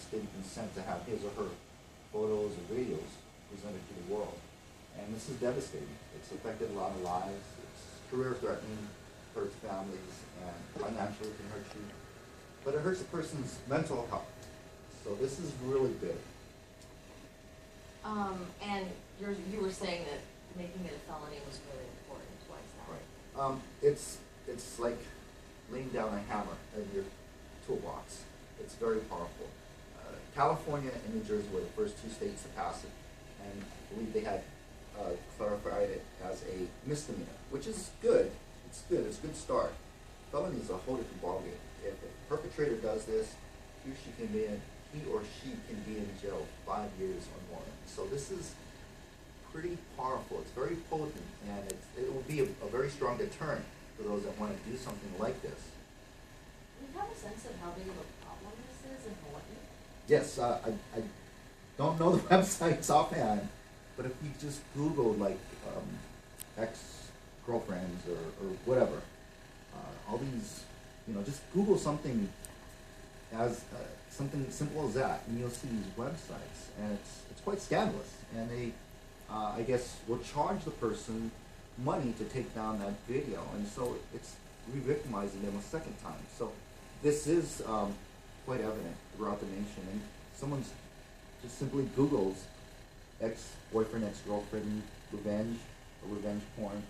gave consent to have his or her photos or videos presented to the world. And this is devastating. It's affected a lot of lives. It's career-threatening, hurts families, and financially can hurt you. But it hurts a person's mental health. So this is really big. And you were saying that making it a felony was really important. Why is that? Right. It's like laying down a hammer in your toolbox. It's very powerful. California and New Jersey were the first two states to pass it, and I believe they had clarified it as a misdemeanor, which is good. It's good. It's a good start. Felony is a whole different ballgame. If a perpetrator does this, he or she can be in jail 5 years or more. So this is pretty powerful. It's very potent, and it will be a very strong deterrent for those that want to do something like this. Do you have a sense of how big of a problem this is in Hawaii? Yes, I don't know the websites offhand, but if you just Google like ex-girlfriends or whatever, all these, just Google something as something simple as that, and you'll see these websites, and it's quite scandalous. And they, I guess, will charge the person money to take down that video, and so it's re-victimizing them a second time. So this is quite evident throughout the nation, and someone just simply Googles ex-boyfriend, ex-girlfriend revenge or revenge porn.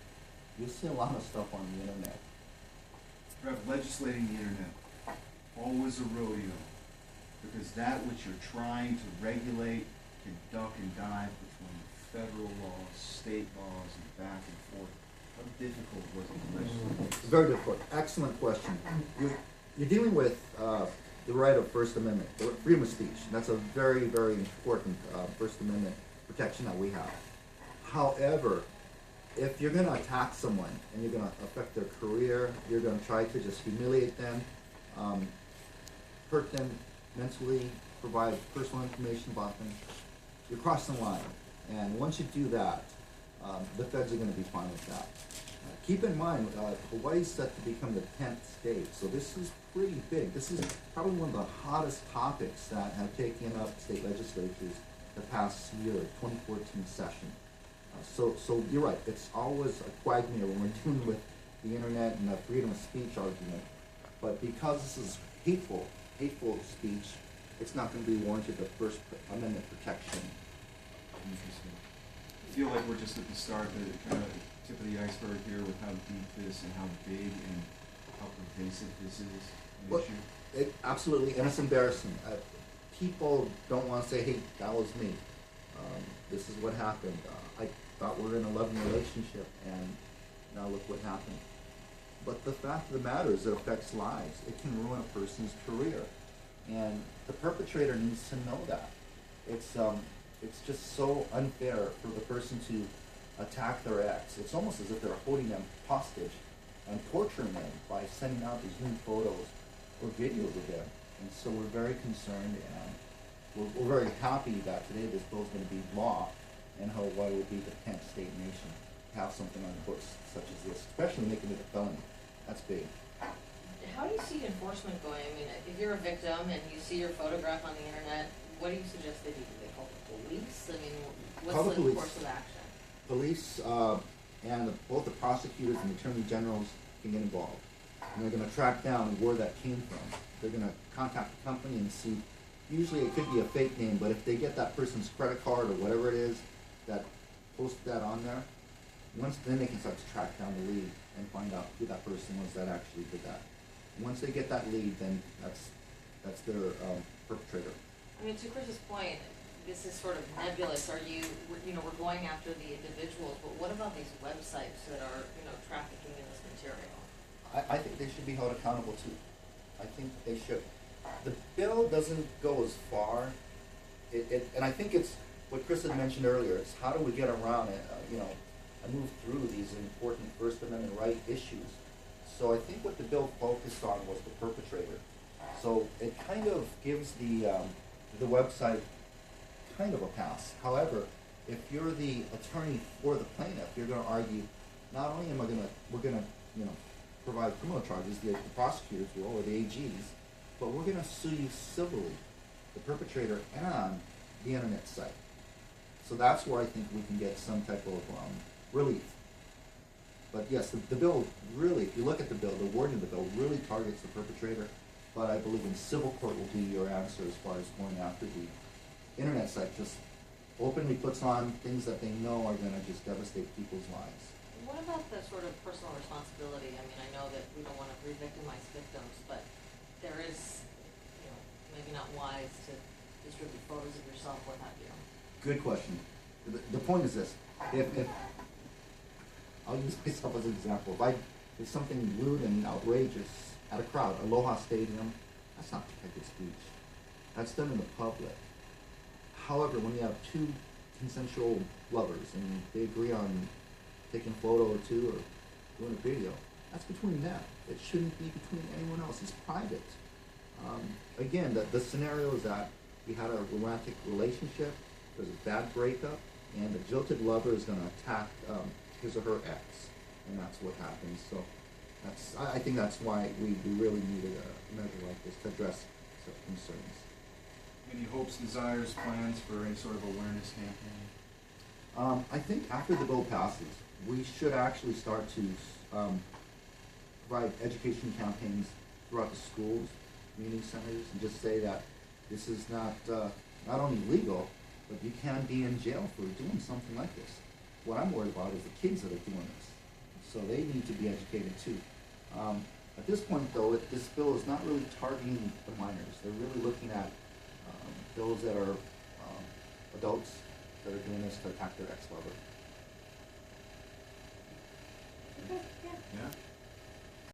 You'll see a lot of stuff on the internet. Rev, legislating the internet, always a rodeo, because that which you're trying to regulate can duck and dive between federal laws, state laws, and back and forth. How difficult was it to legislate? Very difficult. Excellent question. You're dealing with the right of First Amendment, the freedom of speech. And that's a very, very important First Amendment protection that we have. However, if you're going to attack someone and you're going to affect their career, you're going to try to just humiliate them, hurt them mentally, provide personal information about them, you're crossing the line. And once you do that, the feds are going to be fine with that. Keep in mind, Hawaii's set to become the 10th state, so this is pretty big. This is probably one of the hottest topics that have taken up state legislatures the past year, 2014 session. So you're right, it's always a quagmire when we're dealing with the internet and the freedom of speech argument. But because this is hateful speech, it's not going to be warranted the First Amendment protection. I feel like we're just at the start, the kind of tip of the iceberg here with how deep this and how big and how pervasive this is an issue. Absolutely, and it's embarrassing. People don't want to say, hey, that was me. This is what happened. I thought we were in a loving relationship, and now look what happened. But the fact of the matter is it affects lives. It can ruin a person's career. And the perpetrator needs to know that. It's just so unfair for the person to attack their ex. It's almost as if they're holding them hostage and torturing them by sending out these nude photos or videos of them. And so we're very concerned, and we're very happy that today this bill is going to be law, and Hawaii will be the 10th state nation to have something on the books such as this, especially making it a felony. That's big. How do you see enforcement going? I mean, if you're a victim and you see your photograph on the internet, what do you suggest they do? Do they call the police? I mean, what's the course of action? Police and both the prosecutors and the attorney generals can get involved. And they're going to track down where that came from. They're going to contact the company and see. Usually it could be a fake name, but if they get that person's credit card or whatever it is that posted that on there, then they can start to track down the lead and find out who that person was that actually did that. Once they get that lead, then that's their perpetrator. I mean, to Chris's point, this is sort of nebulous. We're going after the individuals, but what about these websites that are, trafficking in this material? I think they should be held accountable too. I think they should. The bill doesn't go as far, and I think it's what Chris had mentioned earlier. It's how do we get around it, and move through these important First Amendment right issues. So I think what the bill focused on was the perpetrator. So it kind of gives the website kind of a pass. However, if you're the attorney for the plaintiff, you're going to argue, not only we're going to provide criminal charges, the prosecutors will, or the AGs, but we're going to sue you civilly the perpetrator and the internet site. So that's where I think we can get some type of relief. But yes, the bill really, if you look at the bill, the wording of the bill really targets the perpetrator. But I believe in civil court will be your answer as far as going after the internet site. Just openly puts on things that they know are going to just devastate people's lives. What about the sort of personal responsibility? I mean, I know that we don't want to re-victimize victims, but there is, you know, maybe not wise to distribute photos of yourself, what have you. Good question. The point is this: if I'll use myself as an example, if something lewd and outrageous at a crowd, Aloha Stadium, that's not protected speech. That's done in the public. However, when you have two consensual lovers and they agree on taking a photo or two or doing a video, that's between them. It shouldn't be between anyone else. It's private. Again, the scenario is that you had a romantic relationship, there's a bad breakup, and the jilted lover is going to attack his or her ex, and that's what happens. So I think that's why we really needed a measure like this to address such concerns. Any hopes, desires, plans for any sort of awareness campaign? I think after the bill passes, we should actually start to provide education campaigns throughout the schools, community centers, and just say that this is not only legal, but you can be in jail for doing something like this. What I'm worried about is the kids that are doing this. So they need to be educated too. At this point though, this bill is not really targeting the minors. They're really looking at those that are adults that are doing this to attack their ex-lover. Okay, yeah. Yeah?